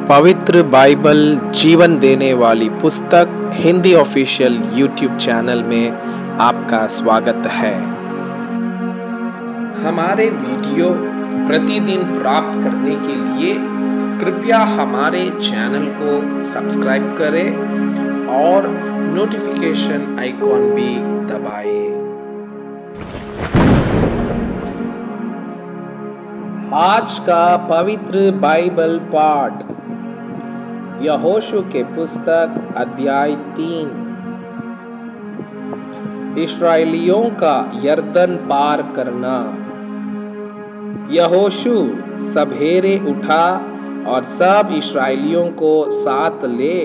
पवित्र बाइबल जीवन देने वाली पुस्तक हिंदी ऑफिशियल यूट्यूब चैनल में आपका स्वागत है। हमारे वीडियो प्रतिदिन प्राप्त करने के लिए कृपया हमारे चैनल को सब्सक्राइब करें और नोटिफिकेशन आइकॉन भी दबाएं। आज का पवित्र बाइबल पाठ यहोशू के पुस्तक अध्याय 3। इस्राएलियों का यरदन पार करना। यहोशू सवेरे उठा और सब इस्राएलियों को साथ ले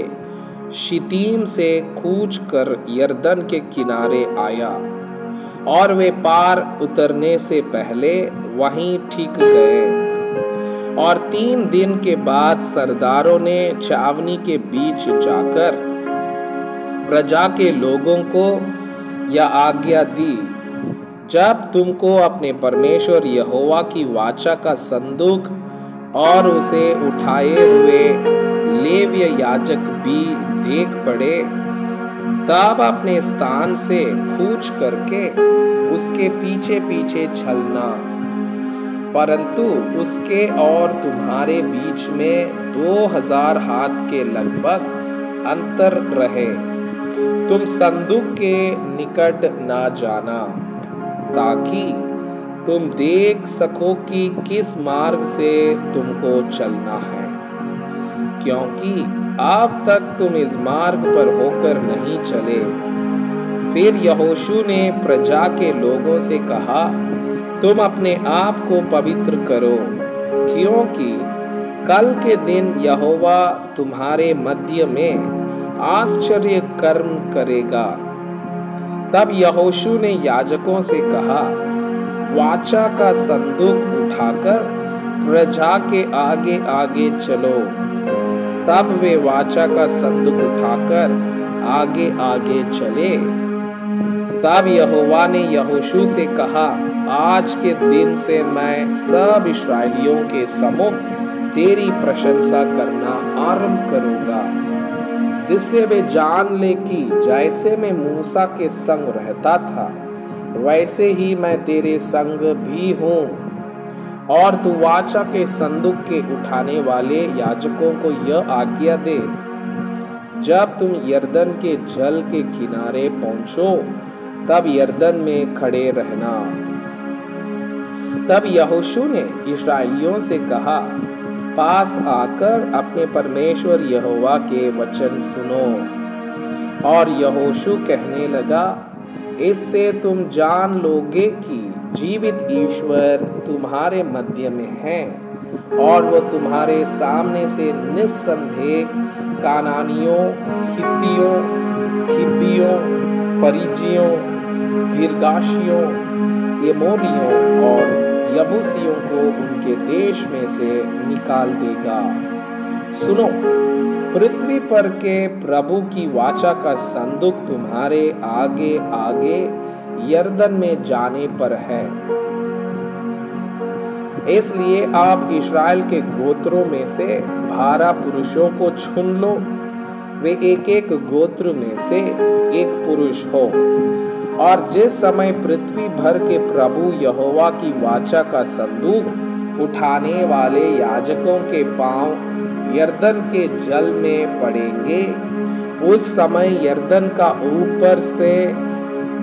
शितीम से कूच कर यरदन के किनारे आया और वे पार उतरने से पहले वहीं ठीक गए। और 3 दिन के बाद सरदारों ने छावनी के बीच जाकर प्रजा के लोगों को यह आज्ञा दी, जब तुमको अपने परमेश्वर यहोवा की वाचा का संदूक और उसे उठाए हुए लेव्य याजक भी देख पड़े, तब अपने स्थान से कूच करके उसके पीछे पीछे चलना। परंतु उसके और तुम्हारे बीच में 2000 हाथ के लगभग अंतर रहे। तुम संदूक के निकट ना जाना, ताकि तुम देख सको कि किस मार्ग से तुमको चलना है, क्योंकि अब तक तुम इस मार्ग पर होकर नहीं चले। फिर यहोशू ने प्रजा के लोगों से कहा, तुम अपने आप को पवित्र करो, क्योंकि कल के दिन यहोवा तुम्हारे मध्य में आश्चर्य कर्म करेगा। तब यहोशू ने याजकों से कहा, वाचा का संदूक उठाकर प्रजा के आगे आगे चलो। तब वे वाचा का संदूक उठाकर आगे आगे चले। तब यहोवा ने यहोशू से कहा, आज के दिन से मैं सब इस्राएलियों के सम्मुख तेरी प्रशंसा करना आरंभ करूंगा, जिससे वे जान ले कि जैसे मैं मूसा के संग रहता था, वैसे ही मैं तेरे संग भी हूँ। और तू वाचा के संदूक के उठाने वाले याजकों को यह आज्ञा दे, जब तुम यरदन के जल के किनारे पहुंचो, तब यरदन में खड़े रहना। तब यहोशू ने इस्राएलियों से कहा, पास आकर अपने परमेश्वर यहोवा के वचन सुनो। और यहोशू कहने लगा, इससे तुम जान लोगे कि जीवित ईश्वर तुम्हारे मध्य में है, और वो तुम्हारे सामने से निस्संदेह कानानियों, हित्तियों, हिब्बियों, परिज्जियों, गिर्गाशियों, एमोरियों और यबूसियों को उनके देश में से निकाल देगा। सुनो, पृथ्वी पर के प्रभु की वाचा का संदूक तुम्हारे आगे आगे यरदन में जाने पर है। इसलिए आप इस्राएल के गोत्रों में से 12 पुरुषों को चुन लो। वे एक एक गोत्र में से एक पुरुष हो। और जिस समय पृथ्वी भर के प्रभु यहोवा की वाचा का संदूक उठाने वाले याजकों के पांव यरदन के जल में पड़ेंगे, उस समय यरदन का ऊपर से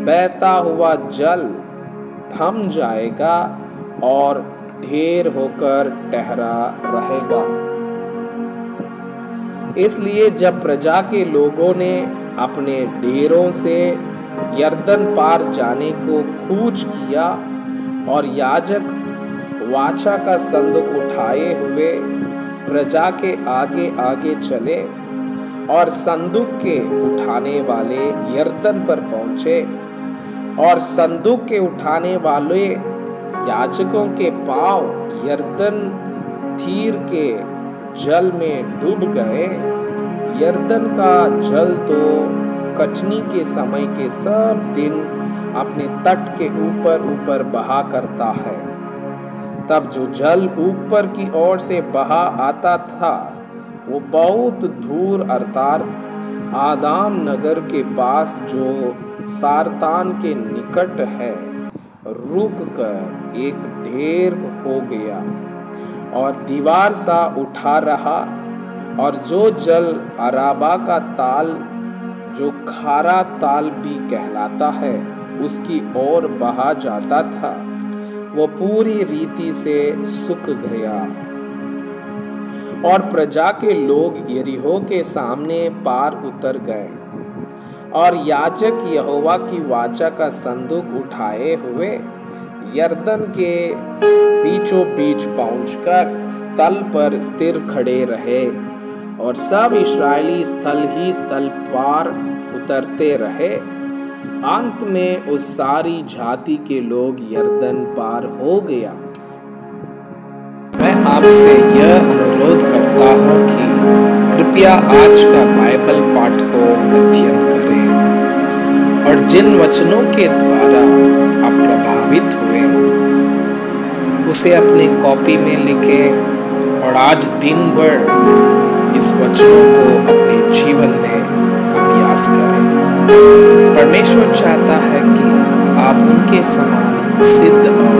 बहता हुआ जल थम जाएगा और ढेर होकर ठहरा रहेगा। इसलिए जब प्रजा के लोगों ने अपने डेरों से यरदन पार जाने को कूच किया और याजक वाचा का संदूक उठाए हुए प्रजा के आगे आगे चले और संदूक के उठाने वाले यरदन पर पहुंचे, और संदूक के उठाने वाले याजकों के पांव यरदन तीर के जल में डूब गए। यरदन का जल तो कटनी के समय के सब दिन अपने तट के ऊपर ऊपर बहा करता है। तब जो जल ऊपर की ओर से बहा आता था वो बहुत दूर अर्थात आदाम नगर के पास जो सारतान के निकट है रुक कर एक ढेर हो गया और दीवार सा उठा रहा, और जो जल अराबा का ताल जो खारा ताल भी कहलाता है उसकी ओर बहा जाता था, वो पूरी रीति से सूख गया। और प्रजा के लोग यरीहो के सामने पार उतर गए, और याजक यहोवा की वाचा का संदूक उठाए हुए यरदन के बीचों बीच पहुंचकर स्थल पर स्थिर खड़े रहे, और सब इस्राएली स्थल ही स्थल पार उतरते रहे। अंत में उस सारी जाति के लोग यरदन पार हो गया। मैं आपसे यह अनुरोध करता हूँ कि कृपया आज का बाइबल पाठ को अध्ययन करें, और जिन वचनों के द्वारा आप प्रभावित हुए उसे अपने कॉपी में लिखें, और आज दिन भर इस वचनों को अपने जीवन में अभ्यास करें। परमेश्वर चाहता है कि आप उनके समान सिद्ध और